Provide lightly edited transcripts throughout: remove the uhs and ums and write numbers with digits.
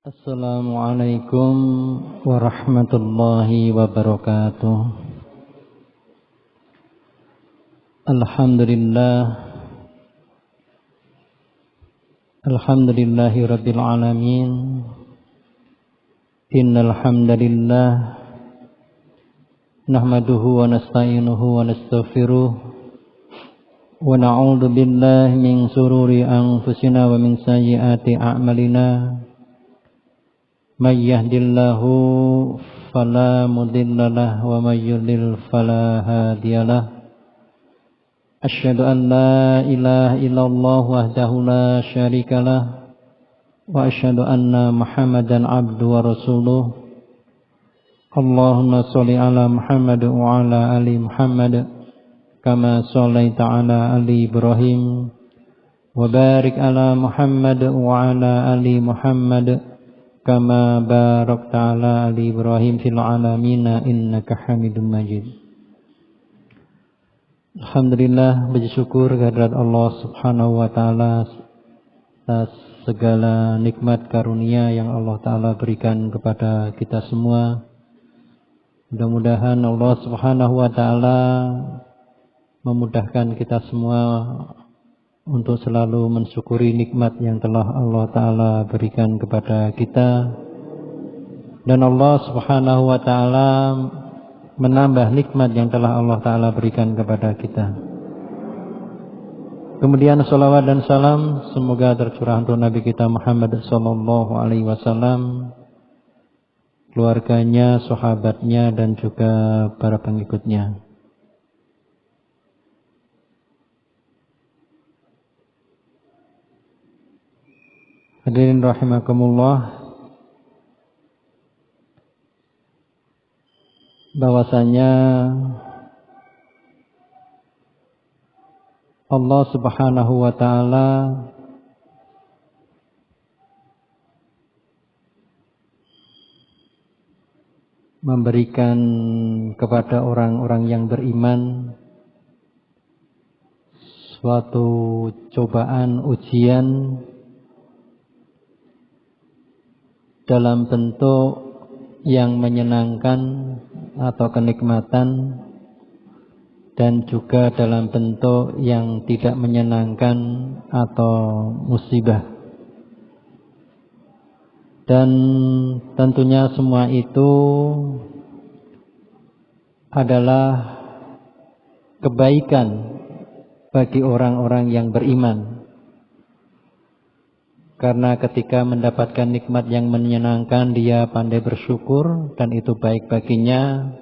Assalamualaikum warahmatullahi wabarakatuh. Alhamdulillahi rabbil alamin. Innal hamdalillah nahmaduhu wa nasta'inuhu wa nastaghfiruh wa na'udzu billahi min shururi anfusina wa min sayyiati a'malina. May yahdihillahu fala mudilla lahu wa may yudlil fala hadiyalah. Asyhadu an la ilaha illallah wahdahu la syarikalah wa asyhadu anna Muhammadan abduhu wa rasuluh. Allahumma shalli ala Muhammad wa ala ali Muhammad kama shallaita ala ali Ibrahim wa barik ala Muhammad wa ala ali Muhammad kama barakta ala ali Ibrahim fil alamin innaka Hamidum Majid. Alhamdulillah, puji syukur kehadirat Allah Subhanahu wa taala atas segala nikmat karunia yang Allah taala berikan kepada kita semua. Mudah-mudahan Allah Subhanahu wa taala memudahkan kita semua untuk selalu mensyukuri nikmat yang telah Allah Ta'ala berikan kepada kita. Dan Allah Subhanahu wa Ta'ala menambah nikmat yang telah Allah Ta'ala berikan kepada kita. Kemudian salawat dan salam semoga tercurah untuk Nabi kita Muhammad sallallahu alaihi wasallam, keluarganya, sahabatnya dan juga para pengikutnya. Hadirin rahimakumullah, bahwasanya Allah Subhanahu wa taala memberikan kepada orang-orang yang beriman suatu cobaan, ujian dalam bentuk yang menyenangkan atau kenikmatan, dan juga dalam bentuk yang tidak menyenangkan atau musibah. Dan tentunya semua itu adalah kebaikan bagi orang-orang yang beriman. Karena ketika mendapatkan nikmat yang menyenangkan, dia pandai bersyukur dan itu baik baginya.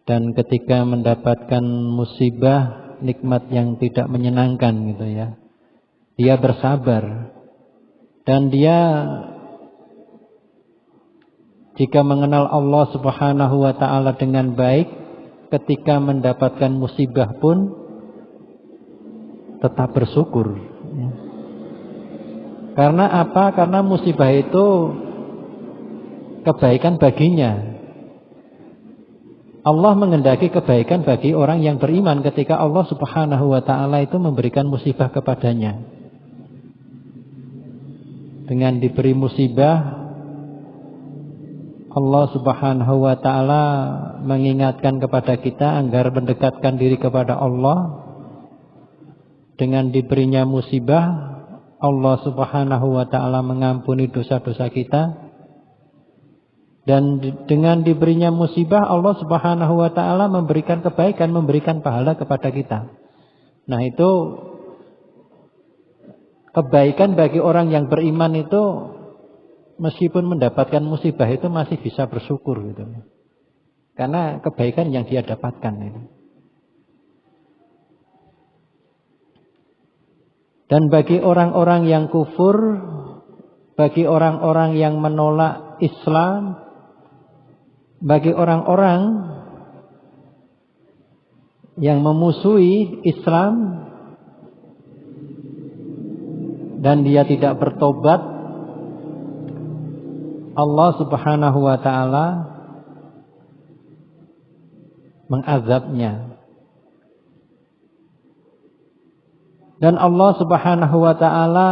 Dan ketika mendapatkan musibah, nikmat yang tidak menyenangkan gitu ya, dia bersabar. Dan dia jika mengenal Allah Subhanahu wa taala dengan baik, ketika mendapatkan musibah pun tetap bersyukur ya. Karena apa? Karena musibah itu kebaikan baginya. Allah mengendaki kebaikan bagi orang yang beriman ketika Allah Subhanahu wa taala itu memberikan musibah kepadanya. Dengan diberi musibah, Allah Subhanahu wa taala mengingatkan kepada kita agar mendekatkan diri kepada Allah. Dengan diberinya musibah, Allah Subhanahu wa ta'ala mengampuni dosa-dosa kita. Dan dengan diberinya musibah, Allah Subhanahu wa ta'ala memberikan kebaikan, memberikan pahala kepada kita. Nah itu kebaikan bagi orang yang beriman itu, meskipun mendapatkan musibah itu masih bisa bersyukur gitu. Karena kebaikan yang dia dapatkan itu. Dan bagi orang-orang yang kufur, bagi orang-orang yang menolak Islam, bagi orang-orang yang memusuhi Islam dan dia tidak bertobat, Allah Subhanahu wa taala mengazabnya. Dan Allah Subhanahu wa taala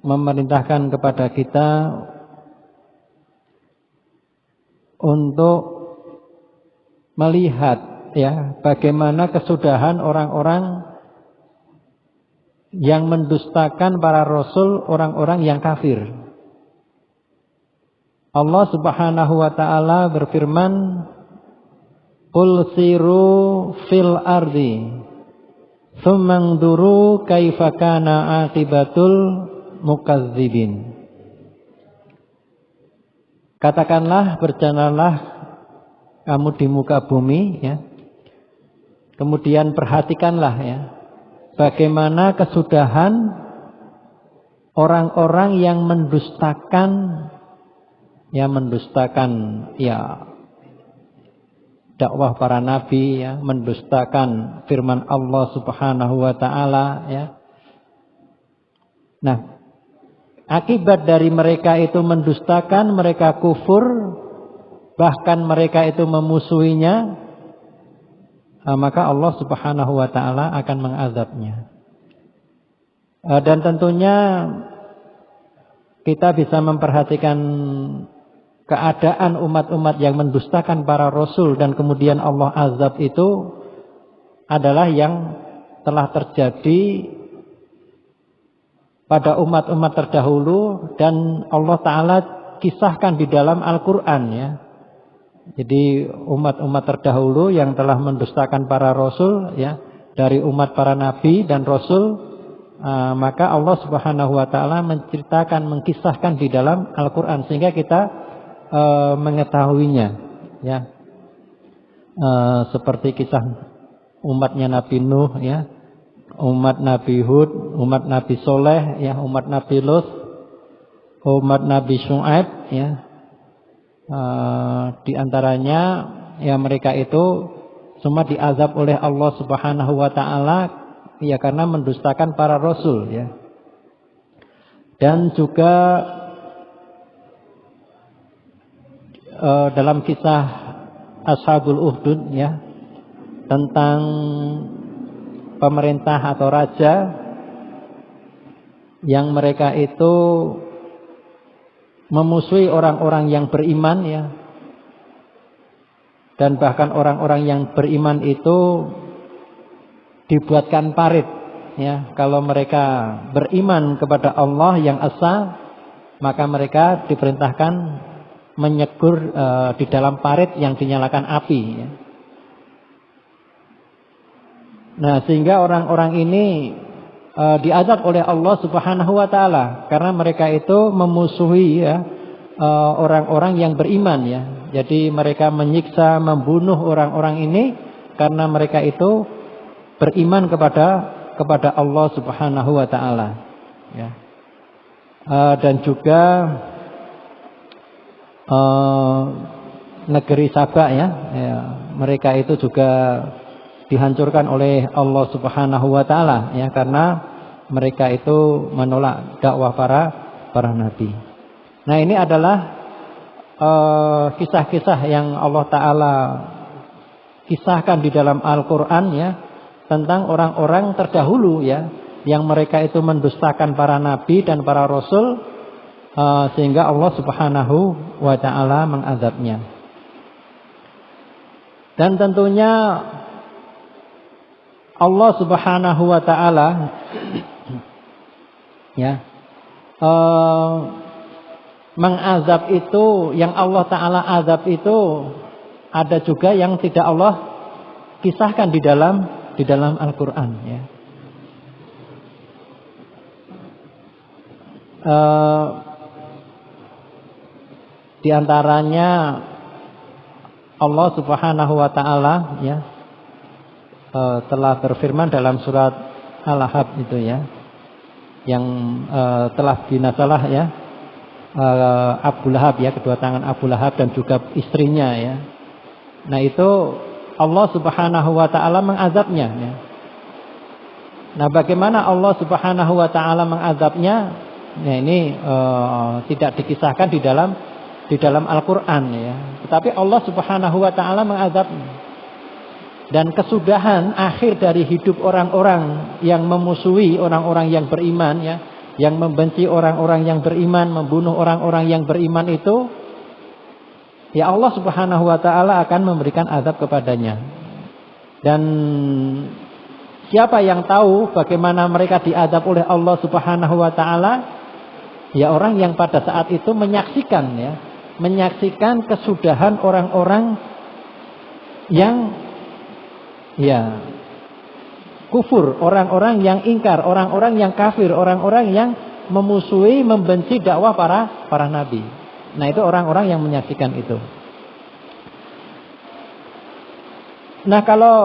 memerintahkan kepada kita untuk melihat ya bagaimana kesudahan orang-orang yang mendustakan para rasul, orang-orang yang kafir. Allah Subhanahu wa taala berfirman, "Qul siru fil ardi, tsumma nduru kaifa kana aqibatul mukadzibin." Katakanlah, berjalanlah kamu di muka bumi ya. Kemudian perhatikanlah ya bagaimana kesudahan orang-orang yang mendustakan dakwah para nabi ya, mendustakan firman Allah Subhanahu wa taala ya. Nah, akibat dari mereka itu mendustakan, mereka kufur, bahkan mereka itu memusuhinya, maka Allah Subhanahu wa taala akan mengazabnya. Dan tentunya kita bisa memperhatikan keadaan umat-umat yang mendustakan para rasul dan kemudian Allah azab itu adalah yang telah terjadi pada umat-umat terdahulu dan Allah Ta'ala kisahkan di dalam Al-Quran ya. Jadi umat-umat terdahulu yang telah mendustakan para rasul ya, dari umat para nabi dan rasul, maka Allah Subhanahu wa taala menceritakan, mengkisahkan di dalam Al-Qur'an sehingga kita mengetahuinya ya. Seperti kisah umatnya Nabi Nuh ya, umat Nabi Hud, umat Nabi Soleh ya, umat Nabi Lut, umat Nabi Syu'aib ya. Di antaranya ya mereka itu semua diazab oleh Allah Subhanahu wa taala ya karena mendustakan para rasul ya. Dan juga dalam kisah Ashabul Ukhdud ya, tentang pemerintah atau raja yang mereka itu memusuhi orang-orang yang beriman ya. Dan bahkan orang-orang yang beriman itu dibuatkan parit ya. Kalau mereka beriman kepada Allah yang esa, maka mereka diperintahkan menyegur di dalam parit yang dinyalakan api ya. Nah, sehingga orang-orang ini diazab oleh Allah Subhanahu wa taala karena mereka itu memusuhi ya orang-orang yang beriman ya. Jadi mereka menyiksa, membunuh orang-orang ini karena mereka itu beriman kepada Allah Subhanahu wa taala ya. Dan juga negeri Sabak ya, mereka itu juga dihancurkan oleh Allah Subhanahu wa taala ya karena mereka itu menolak dakwah para nabi. Nah, ini adalah kisah-kisah yang Allah taala kisahkan di dalam Al-Qur'an ya tentang orang-orang terdahulu ya yang mereka itu mendustakan para nabi dan para rasul sehingga Allah Subhanahu wa taala mengazabnya. Dan tentunya Allah Subhanahu wa taala ya mengazab itu, yang Allah taala azab itu ada juga yang tidak Allah kisahkan di dalam Al-Qur'an ya. Di antaranya Allah Subhanahu wa taala ya telah berfirman dalam surat Al-Ahzab itu ya, yang telah binasalah ya Abu Lahab ya, kedua tangan Abu Lahab dan juga istrinya ya. Nah, itu Allah Subhanahu wa taala mengazabnya ya. Nah, bagaimana Allah Subhanahu wa taala mengazabnya? Nah, ini tidak dikisahkan di dalam Al-Qur'an ya. Tetapi Allah Subhanahu wa taala mengazabnya. Dan kesudahan akhir dari hidup orang-orang yang memusuhi orang-orang yang beriman ya, yang membenci orang-orang yang beriman, membunuh orang-orang yang beriman itu, ya Allah Subhanahu wa taala akan memberikan azab kepadanya. Dan siapa yang tahu bagaimana mereka diazab oleh Allah Subhanahu wa taala? Ya orang yang pada saat itu menyaksikan kesudahan orang-orang yang kufur, orang-orang yang ingkar, orang-orang yang kafir, orang-orang yang memusuhi, membenci dakwah para nabi. Nah, itu orang-orang yang menyaksikan itu. Nah, kalau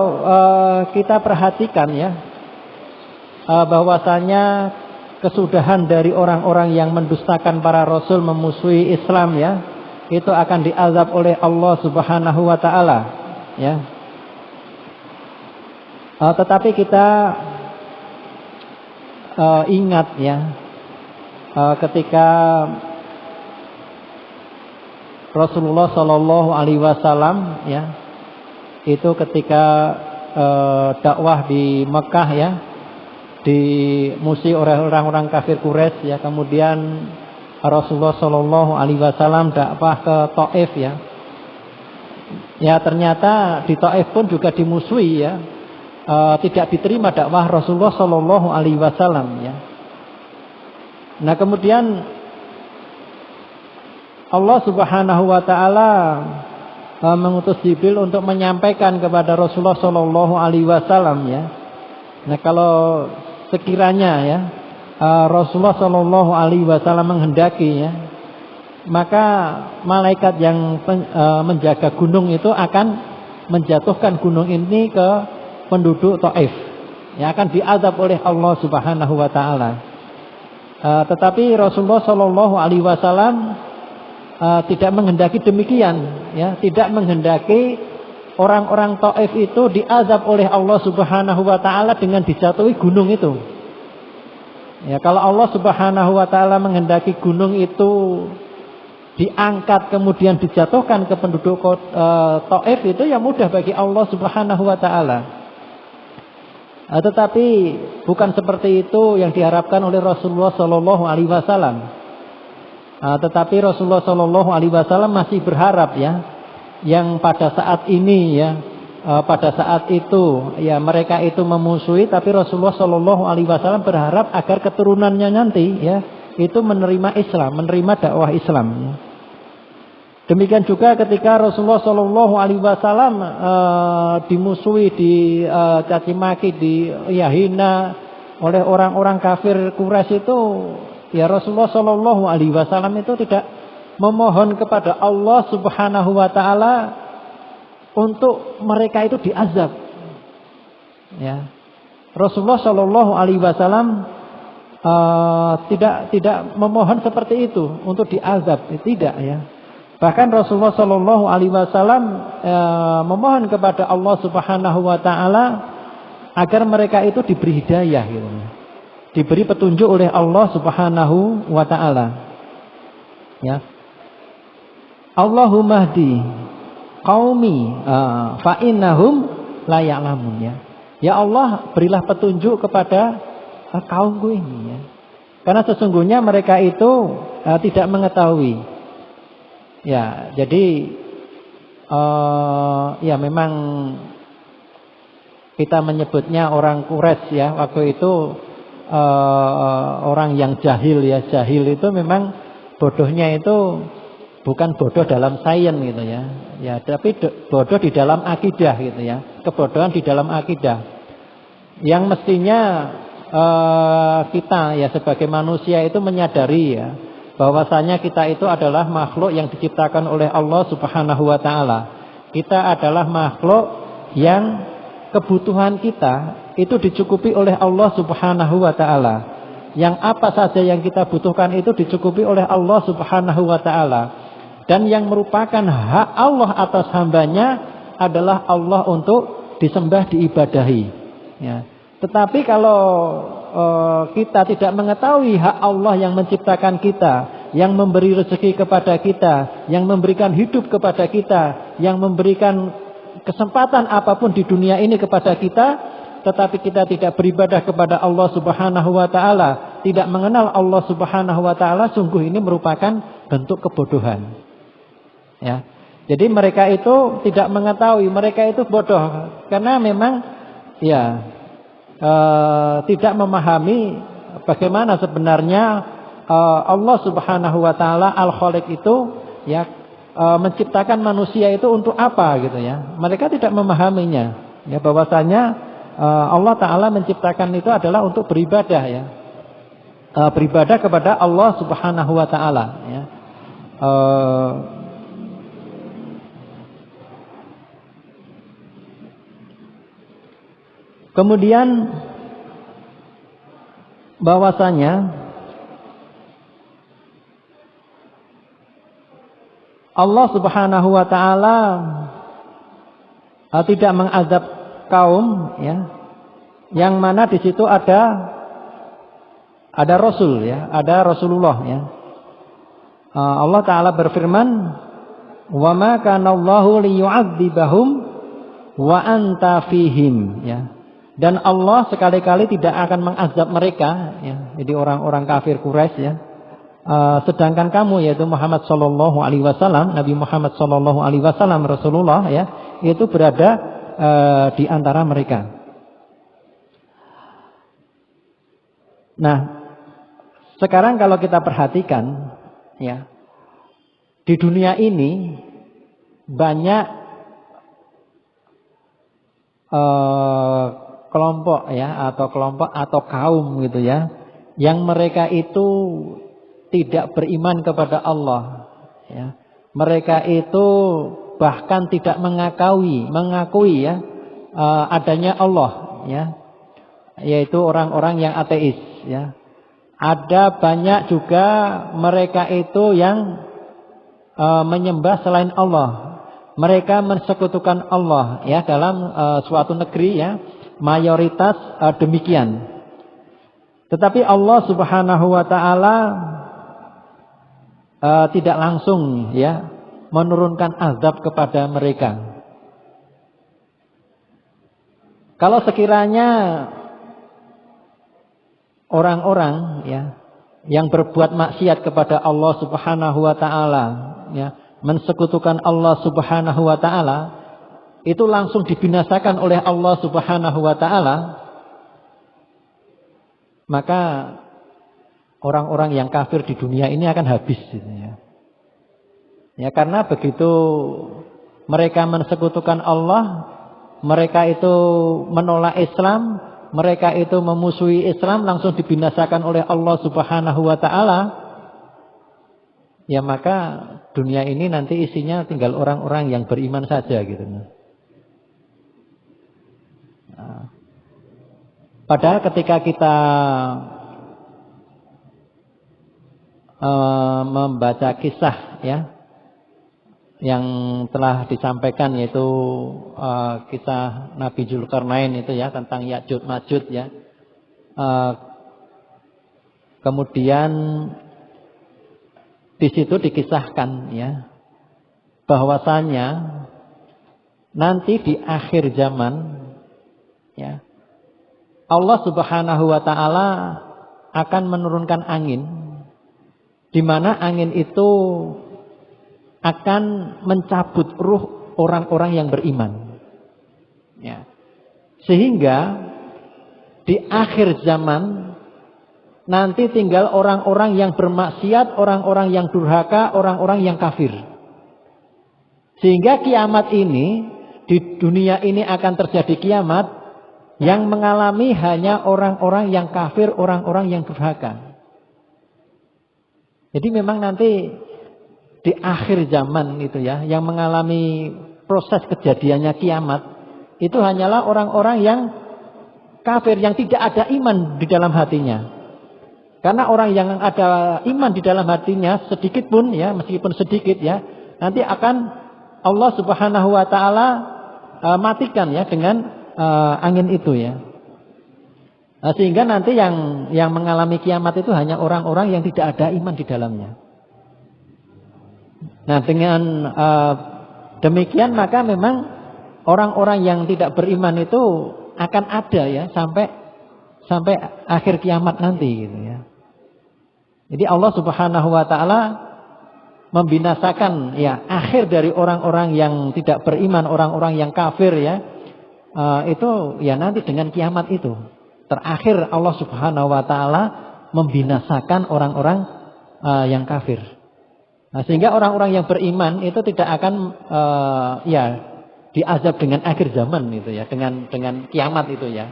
kita perhatikan bahwasanya kesudahan dari orang-orang yang mendustakan para rasul, memusuhi Islam itu akan diazab oleh Allah Subhanahu wa taala tetapi kita ingat ketika Rasulullah Shallallahu Alaihi Wasallam itu ketika dakwah di Mekah dimusuhi oleh orang-orang kafir Quraisy kemudian Rasulullah Shallallahu Alaihi Wasallam dakwah ke Taif ternyata di Taif pun juga dimusuhi tidak diterima dakwah Rasulullah Shallallahu Alaihi Wasallam Nah, kemudian Allah Subhanahu wa taala mengutus Jibril untuk menyampaikan kepada Rasulullah Shallallahu Alaihi Wasallam Nah, kalau sekiranya Rasulullah Shallallahu Alaihi Wasallam menghendaki maka malaikat yang menjaga gunung itu akan menjatuhkan gunung ini ke penduduk Taif akan diazab oleh Allah Subhanahu wa taala. Tetapi Rasulullah Shallallahu Alaihi Wasallam tidak menghendaki demikian tidak menghendaki orang-orang Taif itu diazab oleh Allah Subhanahu wa taala dengan dijatuhi gunung itu. Kalau Allah Subhanahu wa taala menghendaki gunung itu diangkat kemudian dijatuhkan ke penduduk Taif itu mudah bagi Allah Subhanahu wa taala. Tetapi bukan seperti itu yang diharapkan oleh Rasulullah Shallallahu Alaihi Wasallam. Tetapi Rasulullah Shallallahu Alaihi Wasallam masih berharap yang pada saat ini pada saat itu mereka itu memusuhi, tapi Rasulullah Shallallahu Alaihi Wasallam berharap agar keturunannya nanti itu menerima Islam, menerima dakwah Islam. Demikian juga ketika Rasulullah Shallallahu Alaihi Wasallam dimusuhi, dicaci maki, dihina oleh orang-orang kafir Quraisy itu, Rasulullah Shallallahu Alaihi Wasallam itu tidak memohon kepada Allah Subhanahu Wa Taala untuk mereka itu diazab. Rasulullah Shallallahu Alaihi Wasallam tidak memohon seperti itu untuk diazab, tidak Bahkan Rasulullah Shallallahu Alaihi Wasallam memohon kepada Allah Subhanahu Wa Taala agar mereka itu diberi hidayah, diberi petunjuk oleh Allah Subhanahu Wa Taala. Allahumma hdi qaumi fa innahum la ya'lamun Ya Allah, berilah petunjuk kepada kaumku ini karena sesungguhnya mereka itu tidak mengetahui. Jadi memang kita menyebutnya orang Quraisy waktu itu orang yang jahil Jahil itu memang bodohnya itu bukan bodoh dalam sains tapi bodoh di dalam akidah kebodohan di dalam akidah yang mestinya kita sebagai manusia itu menyadari bahwasanya kita itu adalah makhluk yang diciptakan oleh Allah Subhanahu wa taala. Kita adalah makhluk yang kebutuhan kita itu dicukupi oleh Allah Subhanahu wa taala. Yang apa saja yang kita butuhkan itu dicukupi oleh Allah Subhanahu wa taala. Dan yang merupakan hak Allah atas hambanya adalah Allah untuk disembah, diibadahi. Tetapi kalau kita tidak mengetahui hak Allah yang menciptakan kita, yang memberi rezeki kepada kita, yang memberikan hidup kepada kita, yang memberikan kesempatan apapun di dunia ini kepada kita, tetapi kita tidak beribadah kepada Allah Subhanahu wa taala, tidak mengenal Allah Subhanahu wa taala, sungguh ini merupakan bentuk kebodohan. Ya. Jadi mereka itu tidak mengetahui, mereka itu bodoh karena memang tidak memahami bagaimana sebenarnya Allah Subhanahu wa taala Al-Khaliq itu menciptakan manusia itu untuk apa gitu ya. Mereka tidak memahaminya. Ya, bahwasanya Allah taala menciptakan itu adalah untuk beribadah ya. Beribadah kepada Allah Subhanahu wa taala ya. Kemudian bahwasanya Allah Subhanahu wa taala tidak mengazab kaum ya, yang mana di situ ada rasul ya, ada Rasulullah ya. Allah taala berfirman, "Wa ma kana Allahu liyu'adzibahum wa anta fihim" ya. Dan Allah sekali-kali tidak akan mengazab mereka ya, jadi orang-orang kafir Quraisy ya. Sedangkan kamu yaitu Muhammad sallallahu alaihi wasallam, Nabi Muhammad sallallahu alaihi wasallam Rasulullah ya, itu berada di antara mereka. Nah, sekarang kalau kita perhatikan ya, di dunia ini banyak kelompok ya, atau kaum gitu ya, yang mereka itu tidak beriman kepada Allah ya. Mereka itu bahkan tidak mengakui ya adanya Allah ya, yaitu orang-orang yang ateis ya. Ada banyak juga mereka itu yang menyembah selain Allah. Mereka mensekutukan Allah ya dalam suatu negeri ya, mayoritas demikian. Tetapi Allah Subhanahu wa taala tidak langsung ya menurunkan azab kepada mereka. Kalau sekiranya orang-orang ya yang berbuat maksiat kepada Allah Subhanahu wa taala ya, mensekutukan Allah Subhanahu wa taala, itu langsung dibinasakan oleh Allah Subhanahu wa taala, maka orang-orang yang kafir di dunia ini akan habis gitu ya. Ya, karena begitu mereka mensekutukan Allah, mereka itu menolak Islam, mereka itu memusuhi Islam, langsung dibinasakan oleh Allah Subhanahu wa taala. Ya, maka dunia ini nanti isinya tinggal orang-orang yang beriman saja gitu. Nah, padahal ketika kita membaca kisah ya yang telah disampaikan, yaitu kisah Nabi Zulkarnain itu ya, tentang Ya'juj Ma'juj ya. Kemudian di situ dikisahkan ya bahwasanya nanti di akhir zaman ya, Allah Subhanahu wa taala akan menurunkan angin, di mana angin itu akan mencabut ruh orang-orang yang beriman. Ya. Sehingga di akhir zaman nanti tinggal orang-orang yang bermaksiat, orang-orang yang durhaka, orang-orang yang kafir. Sehingga kiamat ini, di dunia ini akan terjadi kiamat yang mengalami hanya orang-orang yang kafir, orang-orang yang durhaka. Jadi memang nanti di akhir zaman itu ya, yang mengalami proses kejadiannya kiamat itu hanyalah orang-orang yang kafir, yang tidak ada iman di dalam hatinya. Karena orang yang ada iman di dalam hatinya sedikit pun ya, meskipun sedikit ya, nanti akan Allah Subhanahu wa taala matikan ya dengan angin itu ya. Sehingga nanti yang mengalami kiamat itu hanya orang-orang yang tidak ada iman di dalamnya. Nah, dengan demikian maka memang orang-orang yang tidak beriman itu akan ada ya sampai akhir kiamat nanti gitu ya. Jadi Allah Subhanahu wa taala membinasakan ya akhir dari orang-orang yang tidak beriman, orang-orang yang kafir ya. Itu ya nanti dengan kiamat itu. Terakhir Allah Subhanahu wa taala membinasakan orang-orang yang kafir. Nah, sehingga orang-orang yang beriman itu tidak akan ya diazab dengan akhir zaman itu ya, dengan kiamat itu ya.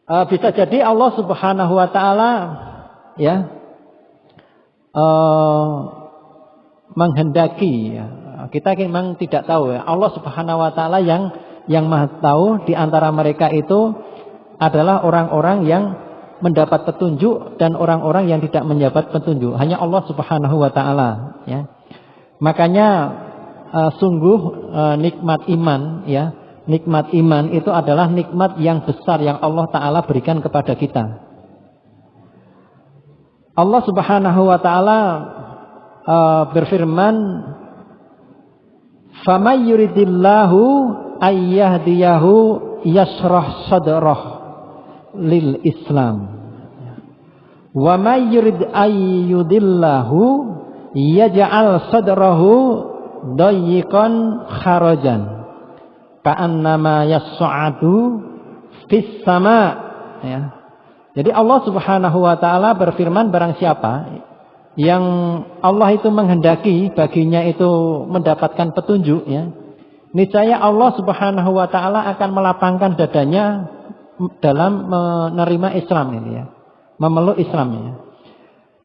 Bisa jadi Allah Subhanahu wa taala ya menghendaki ya. Kita memang tidak tahu ya. Allah Subhanahu wa taala yang Maha tahu. Di antara mereka itu adalah orang-orang yang mendapat petunjuk dan orang-orang yang tidak mendapat petunjuk. Hanya Allah Subhanahu wa taala ya. Makanya sungguh nikmat iman ya. Nikmat iman itu adalah nikmat yang besar yang Allah taala berikan kepada kita. Allah Subhanahu wa taala berfirman, "Faman yuridillahu ayyahdiyahu yashrah sadrah lil Islam. Wa may yurid ayyudillahu yaj'al sadrahu dayyiqan kharajan ka'annama yas'adu fis sama." Ya. Jadi Allah Subhanahu wa taala berfirman, barang siapa yang Allah itu menghendaki baginya itu mendapatkan petunjuk ya, niscaya Allah Subhanahu wa taala akan melapangkan dadanya dalam menerima Islam ini ya, memeluk Islam ya.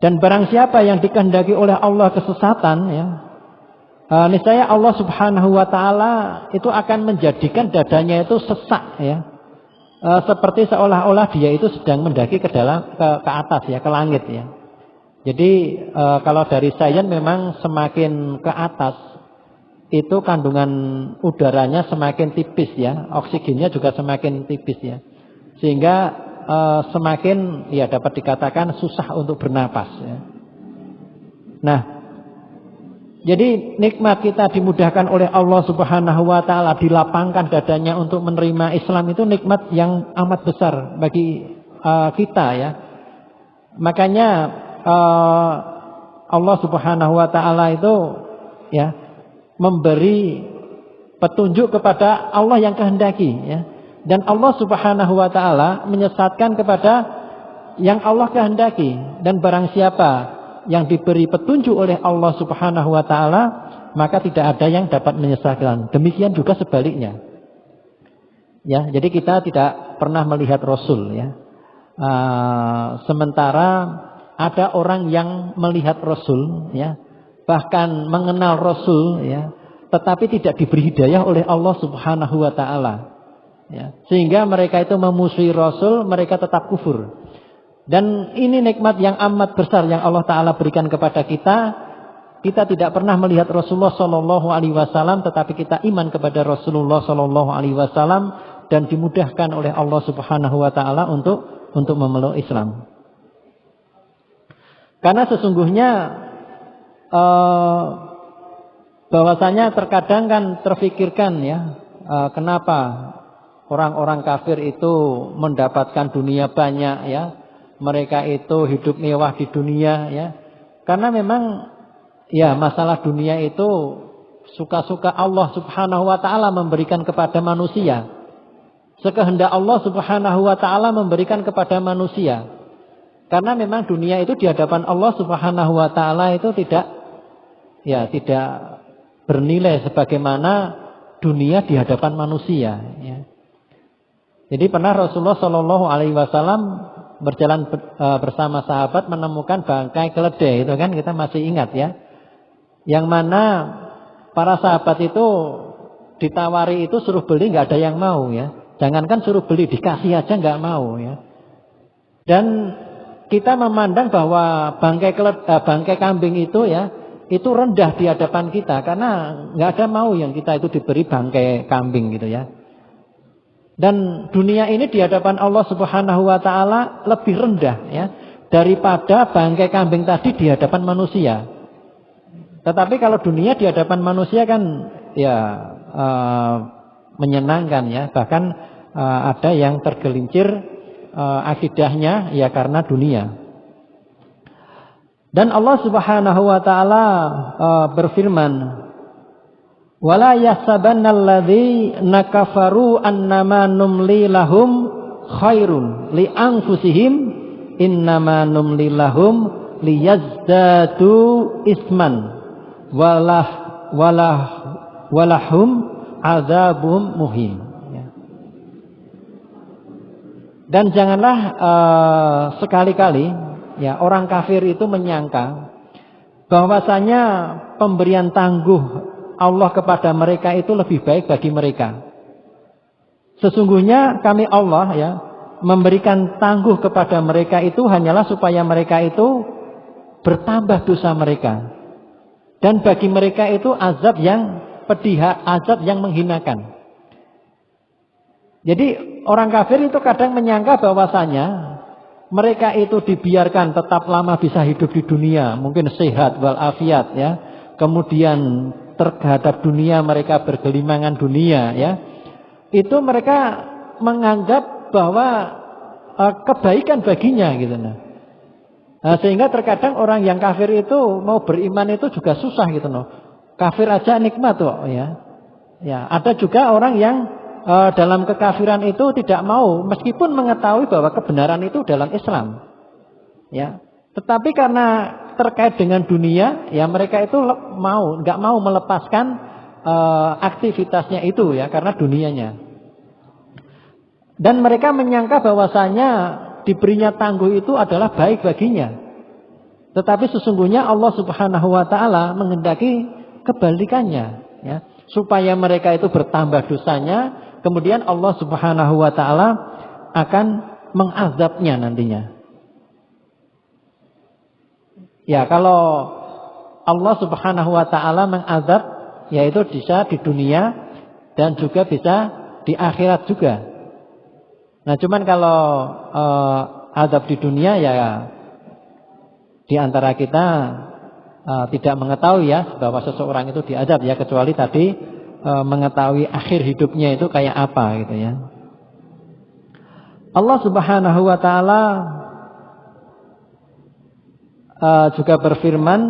Dan barang siapa yang dikehendaki oleh Allah kesesatan ya, niscaya Allah Subhanahu wa taala itu akan menjadikan dadanya itu sesak ya. Seperti seolah-olah dia itu sedang mendaki ke atas ya, ke langit ya. Jadi kalau dari sains memang semakin ke atas itu kandungan udaranya semakin tipis ya, oksigennya juga semakin tipis ya. Sehingga semakin ya dapat dikatakan susah untuk bernapas ya. Nah, jadi nikmat kita dimudahkan oleh Allah Subhanahu wa taala, dilapangkan dadanya untuk menerima Islam, itu nikmat yang amat besar bagi kita ya. Makanya Allah Subhanahu wa taala itu ya memberi petunjuk kepada Allah yang kehendaki ya. Dan Allah Subhanahu wa taala menyesatkan kepada yang Allah kehendaki. Dan barang siapa yang diberi petunjuk oleh Allah Subhanahu wa taala, maka tidak ada yang dapat menyesatkan. Demikian juga sebaliknya. Ya, jadi kita tidak pernah melihat Rasul ya. Sementara ada orang yang melihat Rasul ya, bahkan mengenal Rasul ya, tetapi tidak diberi hidayah oleh Allah Subhanahu wa taala. Ya, sehingga mereka itu memusuhi Rasul, mereka tetap kufur. Dan ini nikmat yang amat besar yang Allah Ta'ala berikan kepada kita. Kita tidak pernah melihat Rasulullah Sallallahu Alaihi Wasallam, tetapi kita iman kepada Rasulullah Sallallahu Alaihi Wasallam dan dimudahkan oleh Allah Subhanahu Wa Ta'ala untuk memeluk Islam. Karena sesungguhnya bahwasanya terkadang kan terfikirkan ya, kenapa orang-orang kafir itu mendapatkan dunia banyak ya. Mereka itu hidup mewah di dunia ya. Karena memang ya masalah dunia itu suka-suka Allah Subhanahu wa taala memberikan kepada manusia. Sekehendak Allah Subhanahu wa taala memberikan kepada manusia. Karena memang dunia itu di hadapan Allah Subhanahu wa taala itu tidak bernilai sebagaimana dunia di hadapan manusia ya. Jadi pernah Rasulullah Shallallahu alaihi wasallam berjalan bersama sahabat menemukan bangkai keledai, itu kan kita masih ingat ya. Yang mana para sahabat itu ditawari itu suruh beli nggak ada yang mau ya. Jangankan suruh beli, dikasih aja nggak mau ya. Dan kita memandang bahwa bangkai kambing itu ya, itu rendah di hadapan kita karena nggak ada mau yang kita itu diberi bangkai kambing gitu ya. Dan dunia ini di hadapan Allah Subhanahu wa taala lebih rendah ya daripada bangkai kambing tadi di hadapan manusia. Tetapi kalau dunia di hadapan manusia kan ya menyenangkan ya, bahkan ada yang tergelincir akidahnya ya karena dunia. Dan Allah Subhanahu wa taala berfirman, "Wala yahsabannalladzina kafaru annama numli lahum khairun li anfusihim innama numli lahum liyazdadu isman walahum azabum muhin." Dan janganlah sekali-kali ya orang kafir itu menyangka bahwasanya pemberian tangguh Allah kepada mereka itu lebih baik bagi mereka. Sesungguhnya kami Allah ya memberikan tangguh kepada mereka itu hanyalah supaya mereka itu bertambah dosa mereka. Dan bagi mereka itu azab yang pedih, azab yang menghinakan. Jadi orang kafir itu kadang menyangka bahwasanya mereka itu dibiarkan tetap lama bisa hidup di dunia, mungkin sehat walafiat ya. Kemudian terhadap dunia mereka bergelimangan dunia ya. Itu mereka menganggap bahwa kebaikan baginya gitu nah. Sehingga terkadang orang yang kafir itu mau beriman itu juga susah gitu loh. Kafir aja nikmat kok ya. Ya, ada juga orang yang dalam kekafiran itu tidak mau meskipun mengetahui bahwa kebenaran itu dalam Islam. Ya. Tetapi karena terkait dengan dunia, ya mereka itu enggak mau melepaskan aktivitasnya itu ya karena dunianya. Dan mereka menyangka bahwasanya diberinya tangguh itu adalah baik baginya. Tetapi sesungguhnya Allah Subhanahu wa taala menghendaki kebalikannya ya, supaya mereka itu bertambah dosanya. Kemudian Allah Subhanahu wa taala akan mengazabnya nantinya. Ya, kalau Allah Subhanahu wa taala mengazab yaitu bisa di dunia dan juga bisa di akhirat juga. Nah, cuman kalau azab di dunia ya di antara kita tidak mengetahui ya bahwa seseorang itu diazab ya kecuali tadi mengetahui akhir hidupnya itu kayak apa gitu ya. Allah Subhanahu wa taala juga berfirman,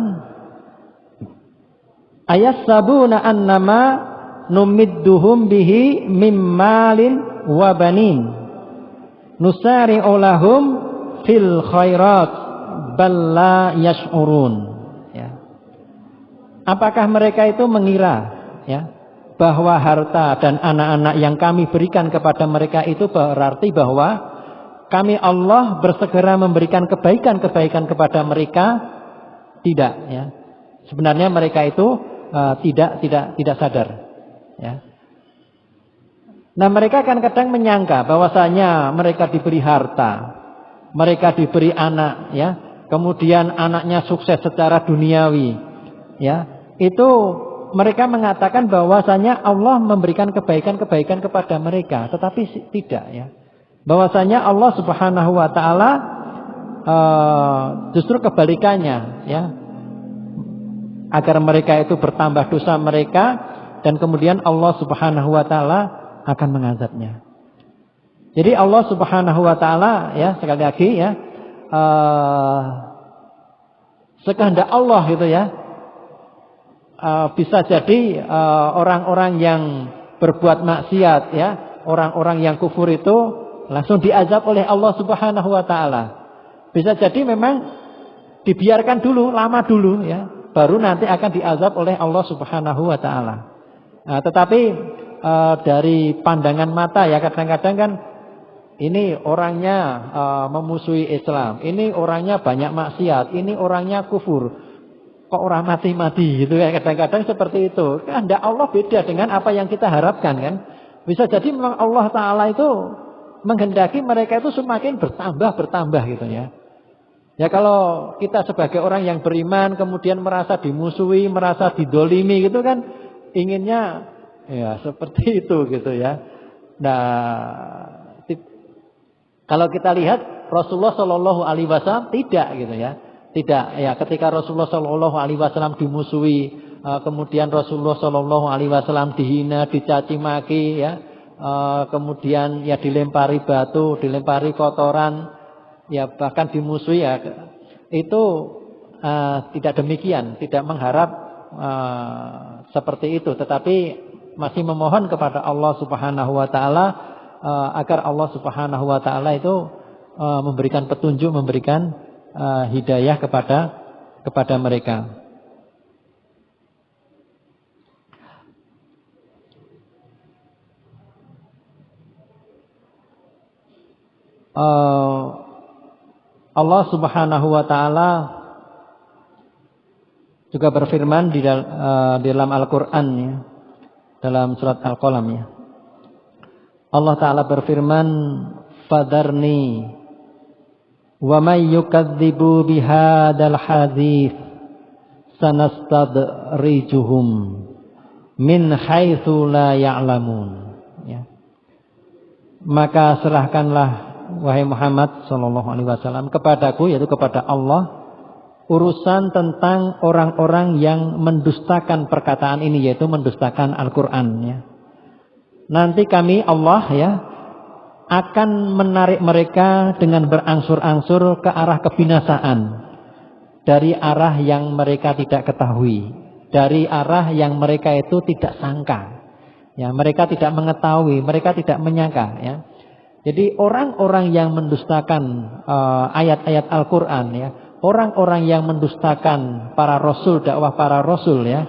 ayassabuna annama numidduhum bihi mimmalin wa banin nusari'u lahum fil khairat bal la yash'urun ya. Apakah mereka itu mengira ya bahwa harta dan anak-anak yang kami berikan kepada mereka itu berarti bahwa kami Allah bersegera memberikan kebaikan-kebaikan kepada mereka? Tidak ya. Sebenarnya mereka itu tidak sadar ya. Nah, mereka kan kadang menyangka bahwasanya mereka diberi harta, mereka diberi anak ya, kemudian anaknya sukses secara duniawi ya. Itu mereka mengatakan bahwasanya Allah memberikan kebaikan-kebaikan kepada mereka, tetapi tidak ya. Bahwasanya Allah Subhanahu wa taala justru kebalikannya ya. Agar mereka itu bertambah dosa mereka dan kemudian Allah Subhanahu wa taala akan mengazabnya. Jadi Allah Subhanahu wa taala ya sekali lagi ya sekehendak Allah gitu ya. Bisa jadi orang-orang yang berbuat maksiat ya, orang-orang yang kufur itu langsung diazab oleh Allah Subhanahu wa taala. Bisa jadi memang dibiarkan dulu, lama dulu ya, baru nanti akan diazab oleh Allah Subhanahu wa taala. Nah, tetapi dari pandangan mata ya kadang-kadang kan ini orangnya memusuhi Islam, ini orangnya banyak maksiat, ini orangnya kufur. Kok orang mati-mati gitu ya, kadang-kadang seperti itu. Kehendak Allah beda dengan apa yang kita harapkan kan. Bisa jadi memang Allah Ta'ala itu menghendaki mereka itu semakin bertambah gitu ya. Ya kalau kita sebagai orang yang beriman kemudian merasa dimusuhi, merasa didolimi gitu kan, inginnya ya seperti itu gitu ya. Nah, kalau kita lihat Rasulullah Shallallahu Alaihi Wasallam tidak gitu ya. Tidak ya, ketika Rasulullah Shallallahu Alaihi Wasallam dimusuhi, kemudian Rasulullah Shallallahu Alaihi Wasallam dihina, dicaci maki, ya, kemudian ya dilempari batu, dilempari kotoran, ya bahkan dimusuhi ya, itu tidak demikian, tidak mengharap seperti itu, tetapi masih memohon kepada Allah Subhanahu wa taala agar Allah Subhanahu wa taala itu memberikan petunjuk, memberikan hidayah kepada mereka. Allah Subhanahu wa taala juga berfirman di dalam Al-Qur'an ya, dalam surat Al-Qalam ya. Allah taala berfirman, "Fadarni wa may yukadzibu bihadzal hadits sanastadrijuhum min haitsu la ya'lamun." Ya. Maka serahkanlah wahai Muhammad sallallahu alaihi wasallam kepadaku, yaitu kepada Allah, urusan tentang orang-orang yang mendustakan perkataan ini, yaitu mendustakan Al-Qur'an ya. Nanti kami Allah ya akan menarik mereka dengan berangsur-angsur ke arah kebinasaan, dari arah yang mereka tidak ketahui, dari arah yang mereka itu tidak sangka. Ya, mereka tidak mengetahui, mereka tidak menyangka ya. Jadi orang-orang yang mendustakan ayat-ayat Al-Qur'an ya, orang-orang yang mendustakan para rasul, dakwah para rasul ya,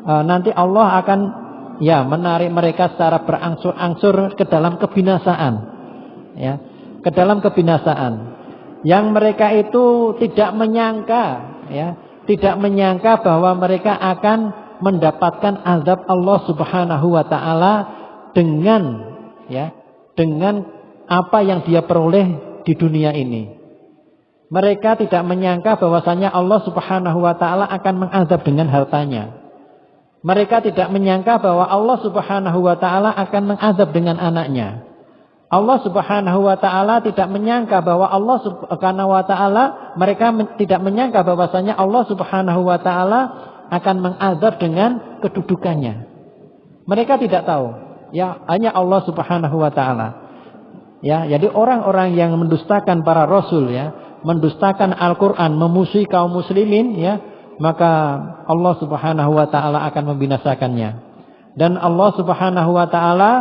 nanti Allah akan ya menarik mereka secara berangsur-angsur ke dalam kebinasaan ya, ke dalam kebinasaan yang mereka itu tidak menyangka ya, tidak menyangka bahwa mereka akan mendapatkan azab Allah Subhanahu wa taala dengan ya, dengan apa yang dia peroleh di dunia ini. Mereka tidak menyangka bahwasanya Allah Subhanahu wa taala akan mengazab dengan hartanya. Mereka tidak menyangka bahwa Allah Subhanahu wa taala akan mengazab dengan anaknya. Allah Subhanahu wa taala tidak menyangka bahwa Allah Subhanahu wa taala, mereka tidak menyangka bahwasanya Allah Subhanahu wa taala akan mengazab dengan kedudukannya. Mereka tidak tahu. Ya, hanya Allah Subhanahu wa taala. Ya, jadi orang-orang yang mendustakan para rasul ya, mendustakan Al-Qur'an, memusuhi kaum muslimin ya, maka Allah Subhanahu wa taala akan membinasakannya. Dan Allah Subhanahu wa taala,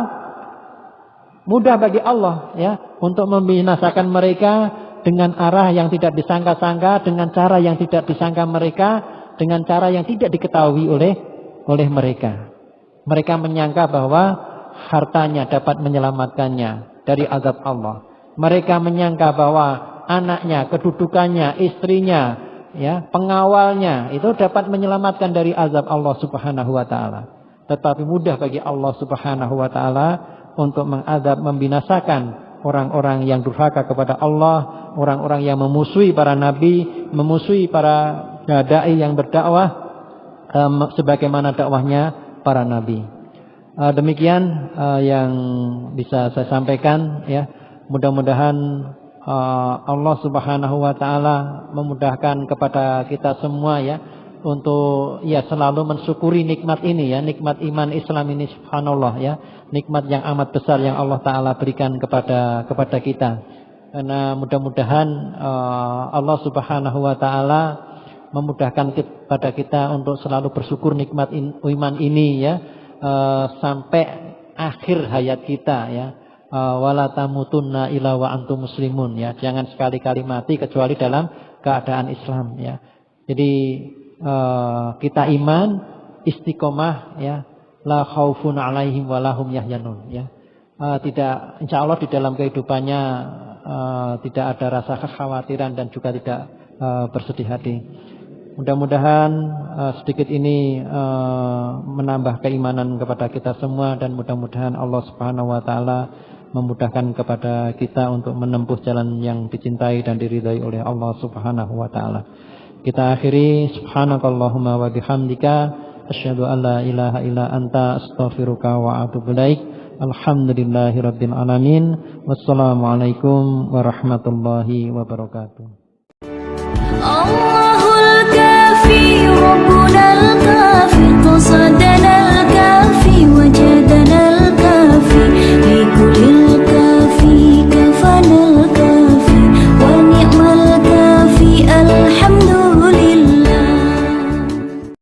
mudah bagi Allah ya untuk membinasakan mereka dengan arah yang tidak disangka-sangka, dengan cara yang tidak disangka mereka, dengan cara yang tidak diketahui oleh mereka. Mereka menyangka bahwa hartanya dapat menyelamatkannya dari azab Allah. Mereka menyangka bahwa anaknya, kedudukannya, istrinya, ya, pengawalnya itu dapat menyelamatkan dari azab Allah Subhanahu wa taala. Tetapi mudah bagi Allah Subhanahu wa taala untuk mengazab, membinasakan orang-orang yang durhaka kepada Allah, orang-orang yang memusuhi para nabi, memusuhi para dai yang berdakwah sebagaimana dakwahnya para nabi. Demikian yang bisa saya sampaikan ya. Mudah-mudahan Allah Subhanahu wa taala memudahkan kepada kita semua ya untuk ya selalu mensyukuri nikmat ini ya, nikmat iman Islam ini, subhanallah ya, nikmat yang amat besar yang Allah taala berikan kepada kita. Karena mudah-mudahan Allah Subhanahu wa taala memudahkan kepada kita untuk selalu bersyukur nikmat iman ini ya, sampai akhir hayat kita ya. Wala tamutunna illa wa antum muslimun ya. Jangan sekali-kali mati kecuali dalam keadaan Islam ya. Jadi kita iman, istiqomah ya, la khaufun alaihim wa lahum yahyanun ya. Tidak, insyaallah di dalam kehidupannya tidak ada rasa kekhawatiran dan juga tidak bersedih hati. Mudah-mudahan sedikit ini menambah keimanan kepada kita semua, dan mudah-mudahan Allah Subhanahu wa taala memudahkan kepada kita untuk menempuh jalan yang dicintai dan diridhai oleh Allah Subhanahu wa taala. Kita akhiri, subhanakallahumma wa bihamdika asyhadu an la ilaha illa anta astaghfiruka wa atubu ilaik. Alhamdulillahirabbil alamin. Wassalamualaikum warahmatullahi wabarakatuh.